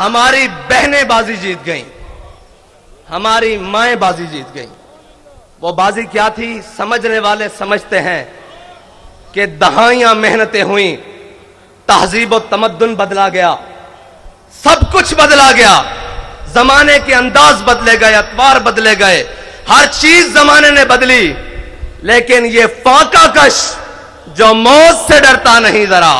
ہماری بہنیں بازی جیت گئیں، ہماری مائیں بازی جیت گئیں۔ وہ بازی کیا تھی؟ سمجھنے والے سمجھتے ہیں کہ دہائیاں محنتیں ہوئیں، تہذیب و تمدن بدلا گیا، سب کچھ بدلا گیا، زمانے کے انداز بدلے گئے، اطوار بدلے گئے، ہر چیز زمانے نے بدلی، لیکن یہ فاقہ کش جو موت سے ڈرتا نہیں ذرا،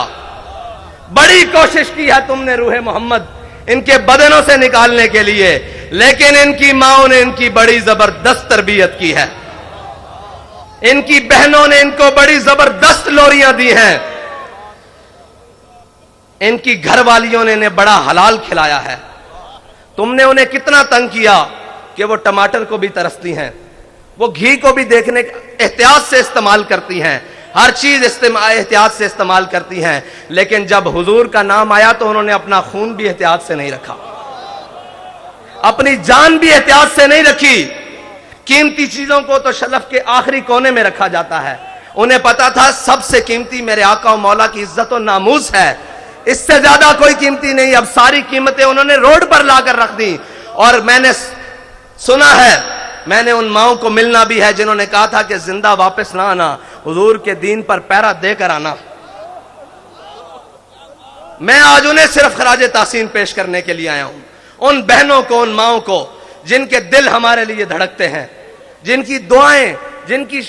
بڑی کوشش کی ہے تم نے روح محمد ان کے بدنوں سے نکالنے کے لیے، لیکن ان کی ماؤں نے ان کی بڑی زبردست تربیت کی ہے، ان کی بہنوں نے ان کو بڑی زبردست لوریاں دی ہیں، ان کی گھر والیوں نے انہیں بڑا حلال کھلایا ہے۔ تم نے انہیں کتنا تنگ کیا کہ وہ ٹماٹر کو بھی ترستی ہیں، وہ گھی کو بھی دیکھنے احتیاط سے استعمال کرتی ہیں، ہر چیز احتیاط سے استعمال کرتی ہیں، لیکن جب حضور کا نام آیا تو انہوں نے اپنا خون بھی احتیاط سے نہیں رکھا، اپنی جان بھی احتیاط سے نہیں رکھی۔ قیمتی چیزوں کو تو شلف کے آخری کونے میں رکھا جاتا ہے، انہیں پتا تھا سب سے قیمتی میرے آقا و مولا کی عزت و ناموس ہے، اس سے زیادہ کوئی قیمتی نہیں۔ اب ساری قیمتیں انہوں نے روڈ پر لا کر رکھ دی، اور میں نے سنا ہے، میں نے ان ماؤں کو ملنا بھی ہے جنہوں نے کہا تھا کہ زندہ واپس نہ آنا، حضور کے دین پر پیرا دے کر آنا۔ میں آج انہیں صرف خراج تحسین پیش کرنے کے لیے آیا ہوں، ان بہنوں کو، ان ماؤں کو جن کے دل ہمارے لیے دھڑکتے ہیں، جن کی دعائیں، جن کی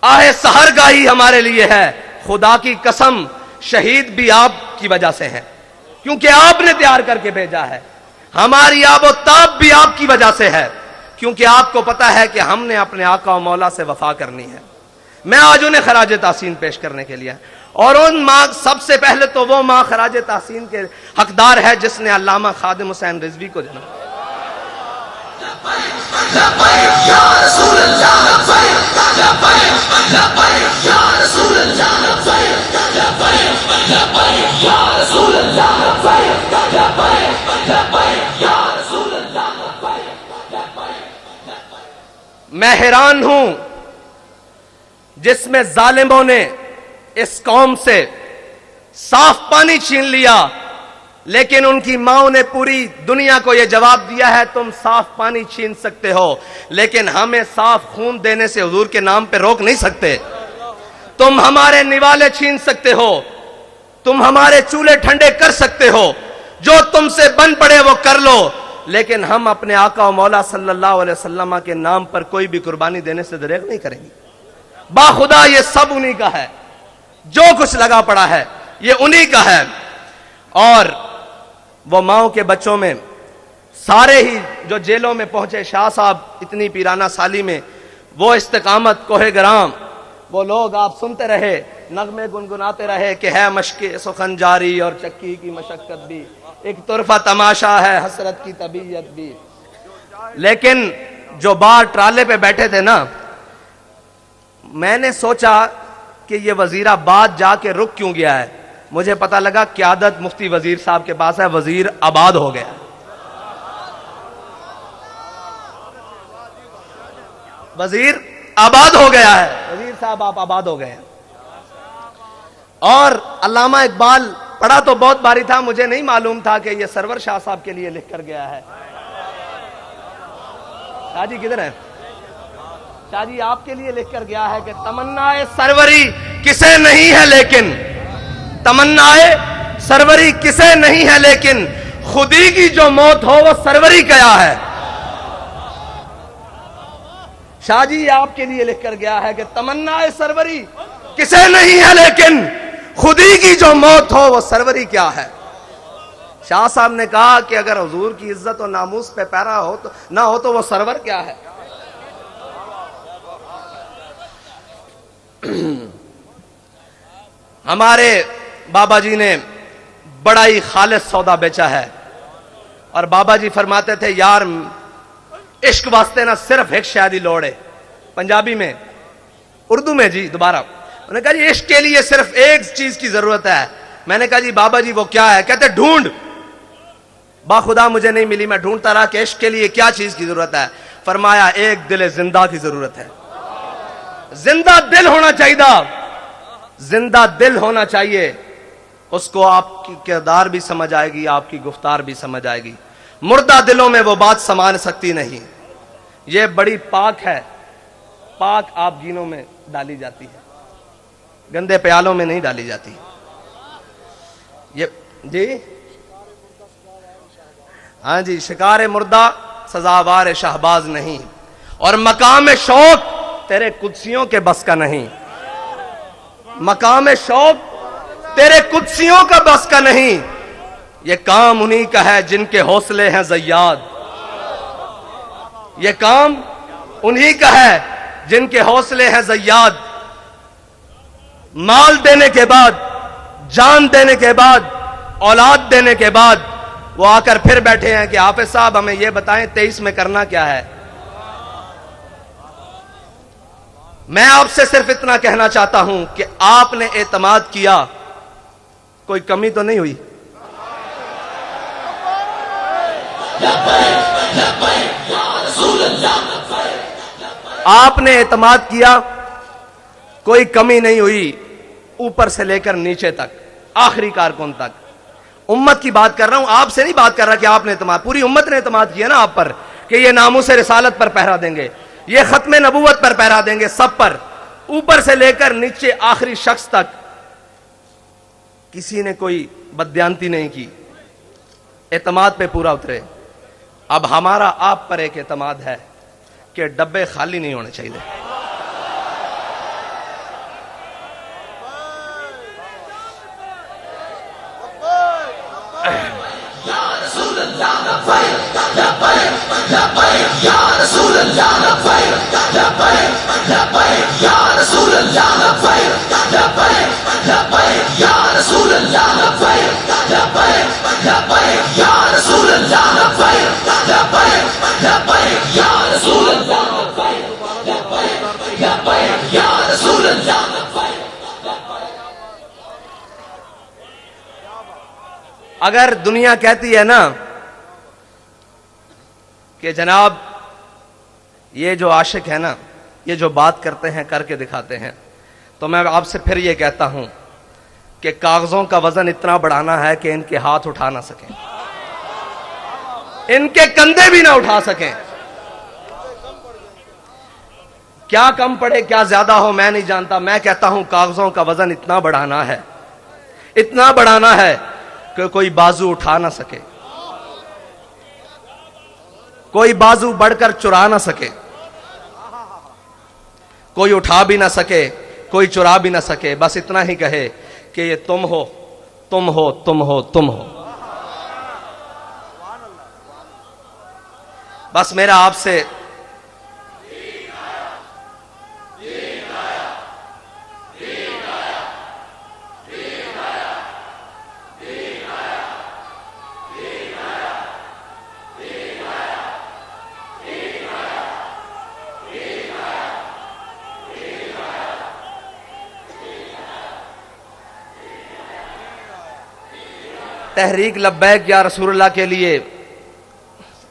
آہ سحرگاہی ہمارے لیے ہے۔ خدا کی قسم شہید بھی آپ کی وجہ سے ہیں، کیونکہ آپ نے تیار کر کے بھیجا ہے، ہماری آب و تاب بھی آپ کی وجہ سے ہے، کیونکہ آپ کو پتا ہے کہ ہم نے اپنے آقا و مولا سے وفا کرنی ہے۔ میں آج انہیں خراج تحسین پیش کرنے کے لیے، اور ان ماں، سب سے پہلے تو وہ ماں خراج تحسین کے حقدار ہے جس نے علامہ خادم حسین رضوی کو جنم دیا۔ میں حیران ہوں جس میں ظالموں نے اس قوم سے صاف پانی چھین لیا، لیکن ان کی ماؤں نے پوری دنیا کو یہ جواب دیا ہے تم صاف پانی چھین سکتے ہو، لیکن ہمیں صاف خون دینے سے حضور کے نام پہ روک نہیں سکتے۔ تم ہمارے نوالے چھین سکتے ہو، تم ہمارے چولہے ٹھنڈے کر سکتے ہو، جو تم سے بن پڑے وہ کر لو، لیکن ہم اپنے آقا و مولا صلی اللہ علیہ وسلم کے نام پر کوئی بھی قربانی دینے سے دریغ نہیں کریں گے۔ باخدا یہ سب انہی کا ہے، جو کچھ لگا پڑا ہے یہ انہی کا ہے۔ اور وہ ماؤں کے بچوں میں سارے ہی جو جیلوں میں پہنچے، شاہ صاحب اتنی پیرانہ سالی میں، وہ استقامت، کوہ گرام، وہ لوگ آپ سنتے رہے، نغمے گنگناتے رہے کہ ہے مشق سخن جاری اور چکی کی مشقت بھی، ایک طرفہ تماشا ہے حسرت کی طبیعت بھی۔ لیکن جو باہر ٹرالے پہ بیٹھے تھے نا، میں نے سوچا کہ یہ وزیر آباد جا کے رک کیوں گیا ہے، مجھے پتا لگا قیادت مفتی وزیر صاحب کے پاس ہے، وزیر آباد ہو گیا، وزیر آباد ہو گیا ہے، وزیر صاحب آپ آباد ہو گئے ہیں۔ اور علامہ اقبال پڑھا تو بہت باری تھا، مجھے نہیں معلوم تھا کہ یہ سرور شاہ صاحب کے لیے لکھ کر گیا ہے۔ شاہ جی کدھر ہیں؟ شاہ جی آپ کے لیے لکھ کر گیا ہے کہ تمنا سروری کسے نہیں ہے لیکن، تمنا سروری کسے نہیں ہے لیکن، خودی کی جو موت ہو وہ سروری کیا ہے۔ شاہ جی آپ کے لیے لکھ کر گیا ہے کہ تمنا سروری کسے نہیں ہے لیکن، خودی کی جو موت ہو وہ سروری کیا ہے۔ شاہ صاحب نے کہا کہ اگر حضور کی عزت و ناموس پہ پیرا ہو تو نہ ہو تو وہ سرور کیا ہے۔ ہمارے بابا جی نے بڑا ہی خالص سودا بیچا ہے، اور بابا جی فرماتے تھے یار عشق واسطے نہ صرف ایک شادی لوڑے، پنجابی میں، اردو میں جی دوبارہ انہوں نے کہا جی عشق کے لیے صرف ایک چیز کی ضرورت ہے. میں نے کہا جی بابا جی وہ کیا ہے؟ کہتے ڈھونڈ. باخدا مجھے نہیں ملی، میں ڈھونڈتا رہا کہ عشق کے لیے کیا چیز کی ضرورت ہے. فرمایا ایک دل زندہ کی ضرورت ہے. زندہ دل ہونا چاہیے، زندہ دل ہونا چاہیے. اس کو آپ کی کردار بھی سمجھ آئے گی، آپ کی گفتار بھی سمجھ آئے گی. مردہ دلوں میں وہ بات سمان سکتی نہیں. یہ بڑی پاک ہے، پاک آپ جینوں میں ڈالی جاتی ہے، گندے پیالوں میں نہیں ڈالی جاتی. یہ جی ہاں جی، شکار مردہ سزاوار شہباز نہیں، اور مقام شوق تیرے قدسیوں کے بس کا نہیں. مقام شوق تیرے قدسیوں کا بس کا نہیں. یہ کام انہی کا ہے جن کے حوصلے ہیں زیاد. یہ کام انہی کا ہے جن کے حوصلے ہیں زیاد. مال دینے کے بعد، جان دینے کے بعد، اولاد دینے کے بعد وہ آ کر پھر بیٹھے ہیں کہ حافظ صاحب ہمیں یہ بتائیں 23 میں کرنا کیا ہے. میں آپ سے صرف اتنا کہنا چاہتا ہوں کہ آپ نے اعتماد کیا، کوئی کمی تو نہیں ہوئی. آپ نے اعتماد کیا، کوئی کمی نہیں ہوئی، اوپر سے لے کر نیچے تک، آخری کارکن تک. امت کی بات کر رہا ہوں، آپ سے نہیں بات کر رہا کہ آپ نے اعتماد، پوری امت نے اعتماد کیا نا آپ پر کہ یہ ناموس رسالت پر پہرا دیں گے، یہ ختم نبوت پر پہرا دیں گے، سب پر، اوپر سے لے کر نیچے آخری شخص تک. کسی نے کوئی بددیانتی نہیں کی، اعتماد پہ پورا اترے. اب ہمارا آپ پر ایک اعتماد ہے کہ ڈبے خالی نہیں ہونے چاہیے. اگر دنیا کہتی ہے نا کہ جناب یہ جو عاشق ہے نا، یہ جو بات کرتے ہیں کر کے دکھاتے ہیں، تو میں آپ سے پھر یہ کہتا ہوں کہ کاغذوں کا وزن اتنا بڑھانا ہے کہ ان کے ہاتھ اٹھا نہ سکیں، ان کے کندھے بھی نہ اٹھا سکیں. کیا کم پڑے کیا زیادہ ہو میں نہیں جانتا، میں کہتا ہوں کاغذوں کا وزن اتنا بڑھانا ہے، اتنا بڑھانا ہے کہ کوئی بازو اٹھا نہ سکے، کوئی بازو بڑھ کر چرا نہ سکے، کوئی اٹھا بھی نہ سکے، کوئی چرا بھی نہ سکے. بس اتنا ہی کہے کہ یہ تم ہو، تم ہو، تم ہو، تم ہو. بس میرا آپ سے تحریک لبیک یا رسول اللہ کے لیے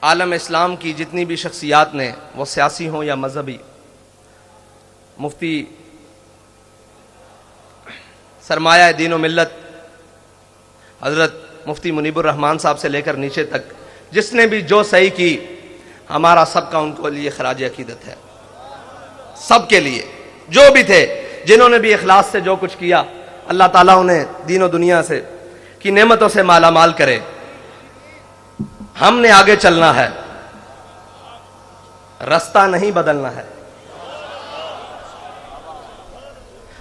عالم اسلام کی جتنی بھی شخصیات نے، وہ سیاسی ہوں یا مذہبی، مفتی سرمایہ دین و ملت حضرت مفتی منیب الرحمان صاحب سے لے کر نیچے تک جس نے بھی جو صحیح کی، ہمارا سب کا ان کو لیے خراج عقیدت ہے. سب کے لیے جو بھی تھے، جنہوں نے بھی اخلاص سے جو کچھ کیا، اللہ تعالیٰ انہیں دین و دنیا سے کی نعمتوں سے مالا مال کرے. ہم نے آگے چلنا ہے، رستہ نہیں بدلنا ہے.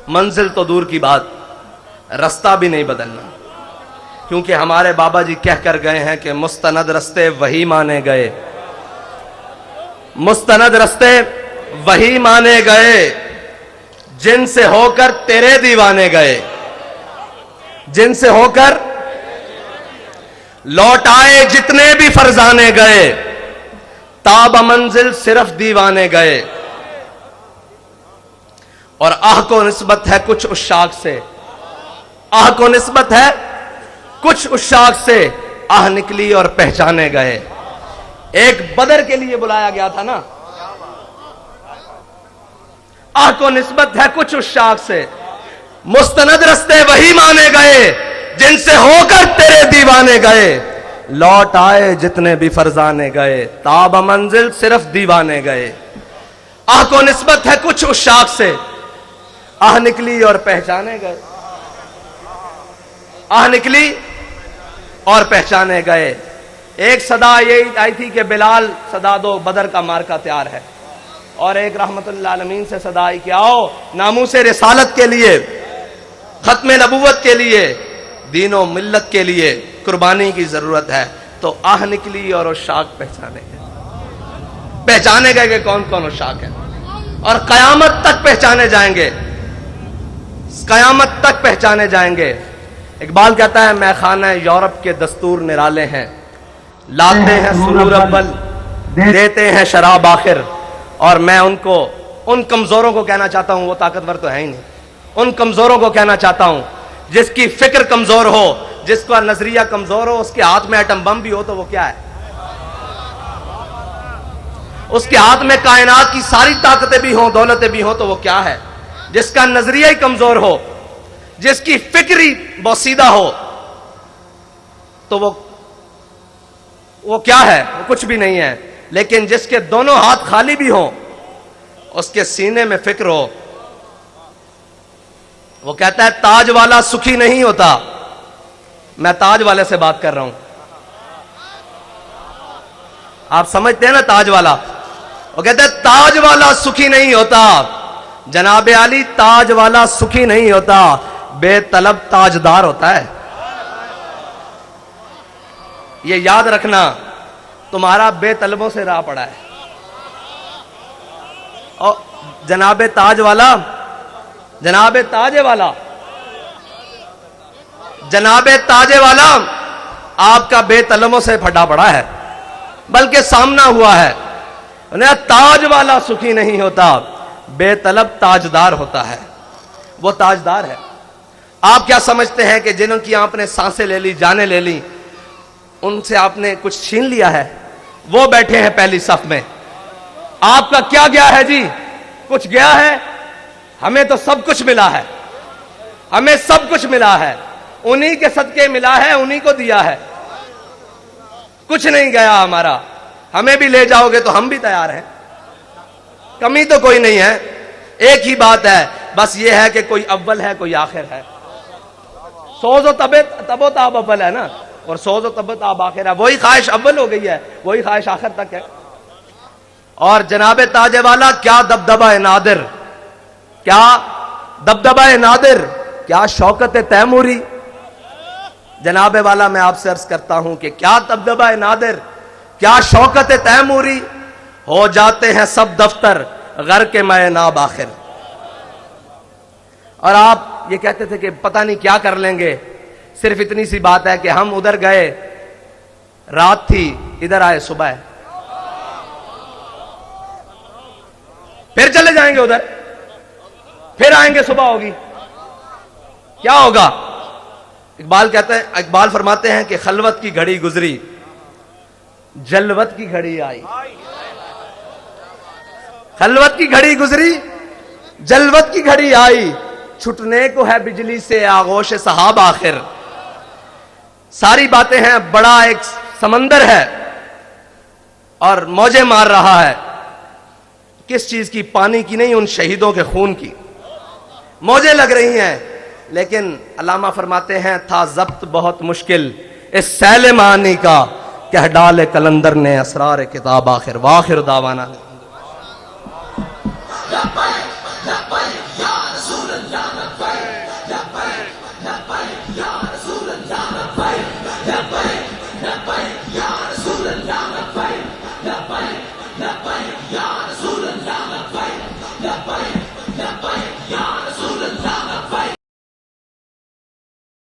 منزل تو دور کی بات، رستہ بھی نہیں بدلنا، کیونکہ ہمارے بابا جی کہہ کر گئے ہیں کہ مستند رستے وہی مانے گئے، مستند رستے وہی مانے گئے جن سے ہو کر تیرے دیوانے گئے، جن سے ہو کر لوٹ آئے جتنے بھی فرزانے گئے، تاب منزل صرف دیوانے گئے۔ اور آہ کو نسبت ہے کچھ عشاق سے، آہ کو نسبت ہے کچھ عشاق سے، آہ نکلی اور پہچانے گئے۔ ایک بدر کے لیے بلایا گیا تھا نا، آہ کو نسبت ہے کچھ عشاق سے، مستند رستے وہی مانے گئے جن سے ہو کر تیرے دیوانے گئے، لوٹ آئے جتنے بھی فرزانے گئے، تاب منزل صرف دیوانے گئے۔ آہ کو نسبت ہے کچھ عشاق سے، آہ نکلی اور پہچانے گئے، آہ نکلی اور پہچانے گئے۔ ایک صدا یہ آئی تھی کہ بلال صدا دو، بدر کا مارکا تیار ہے، اور ایک رحمت اللہ العالمین سے صدا آئی کہ آؤ ناموس رسالت کے لیے، ختم نبوت کے لیے، دین و ملت کے لیے قربانی کی ضرورت ہے۔ تو آہ نکلی اور عشاق پہچانے گئے، پہچانے گئے کہ کون کون عشاق ہیں، اور قیامت تک پہچانے جائیں گے، قیامت تک پہچانے جائیں گے۔ اقبال کہتا ہے میں خانہ یورپ کے دستور نرالے ہیں، لاتے ہیں سرور اول دیتے ہیں شراب آخر۔ اور میں ان کمزوروں کو کہنا چاہتا ہوں، وہ طاقتور تو ہے ہی نہیں، ان کمزوروں کو کہنا چاہتا ہوں جس کی فکر کمزور ہو، جس کا نظریہ کمزور ہو، اس کے ہاتھ میں ایٹم بم بھی ہو تو وہ کیا ہے؟ اس کے ہاتھ میں کائنات کی ساری طاقتیں بھی ہوں، دولتیں بھی ہوں تو وہ کیا ہے؟ جس کا نظریہ ہی کمزور ہو، جس کی فکری بوسیدہ ہو تو وہ کیا ہے؟ وہ کچھ بھی نہیں ہے۔ لیکن جس کے دونوں ہاتھ خالی بھی ہوں، اس کے سینے میں فکر ہو، وہ کہتا ہے تاج والا سکھی نہیں ہوتا۔ میں تاج والے سے بات کر رہا ہوں، آپ سمجھتے ہیں نا تاج والا؟ وہ کہتا ہے تاج والا سکھی نہیں ہوتا، جناب علی تاج والا سکھی نہیں ہوتا، بے طلب تاجدار ہوتا ہے۔ یہ یاد رکھنا، تمہارا بے طلبوں سے راہ پڑا ہے، اور جناب تاج والا، جناب تاج والا، جناب تاج والا آپ کا بے طلبوں سے پھٹا پڑا ہے، بلکہ سامنا ہوا ہے۔ تاج والا سکھی نہیں ہوتا، بے طلب تاجدار ہوتا ہے۔ وہ تاجدار ہے۔ آپ کیا سمجھتے ہیں کہ جنہوں کی آپ نے سانسیں لے لی، جانیں لے لی، ان سے آپ نے کچھ چھین لیا ہے؟ وہ بیٹھے ہیں پہلی صف میں، آپ کا کیا گیا ہے جی؟ کچھ گیا ہے؟ ہمیں تو سب کچھ ملا ہے، ہمیں سب کچھ ملا ہے، انہی کے صدقے ملا ہے، انہی کو دیا ہے، کچھ نہیں گیا ہمارا۔ ہمیں بھی لے جاؤ گے تو ہم بھی تیار ہیں، کمی تو کوئی نہیں ہے۔ ایک ہی بات ہے، بس یہ ہے کہ کوئی اول ہے کوئی آخر ہے۔ سوز و تب و تاب اول ہے نا، اور سوز و تب و تاب آخر ہے۔ وہی خواہش اول ہو گئی ہے، وہی خواہش آخر تک ہے۔ اور جناب تاج والا کیا دبدبہ نادر، کیا دبدبہ نادر، کیا شوکت تیموری۔ جناب والا میں آپ سے عرض کرتا ہوں کہ کیا دبدبہ نادر، کیا شوکت تیموری، ہو جاتے ہیں سب دفتر غر کے میں ناب آخر۔ اور آپ یہ کہتے تھے کہ پتہ نہیں کیا کر لیں گے، صرف اتنی سی بات ہے کہ ہم ادھر گئے رات تھی، ادھر آئے صبح ہے، پھر چلے جائیں گے ادھر، پھر آئیں گے صبح ہوگی، کیا ہوگا؟ اقبال فرماتے ہیں کہ خلوت کی گھڑی گزری، جلوت کی گھڑی آئی۔ خلوت کی گھڑی گزری، جلوت کی گھڑی آئی، چھٹنے کو ہے بجلی سے آغوش صحاب آخر۔ ساری باتیں ہیں، بڑا ایک سمندر ہے اور موجیں مار رہا ہے۔ کس چیز کی؟ پانی کی نہیں، ان شہیدوں کے خون کی موجیں لگ رہی ہیں۔ لیکن علامہ فرماتے ہیں تھا ضبط بہت مشکل اس سیل معانی کا، کہ ڈالے کلندر نے اسرار کتاب آخر۔ واخر دعوانا لبیک یا رسول اللہ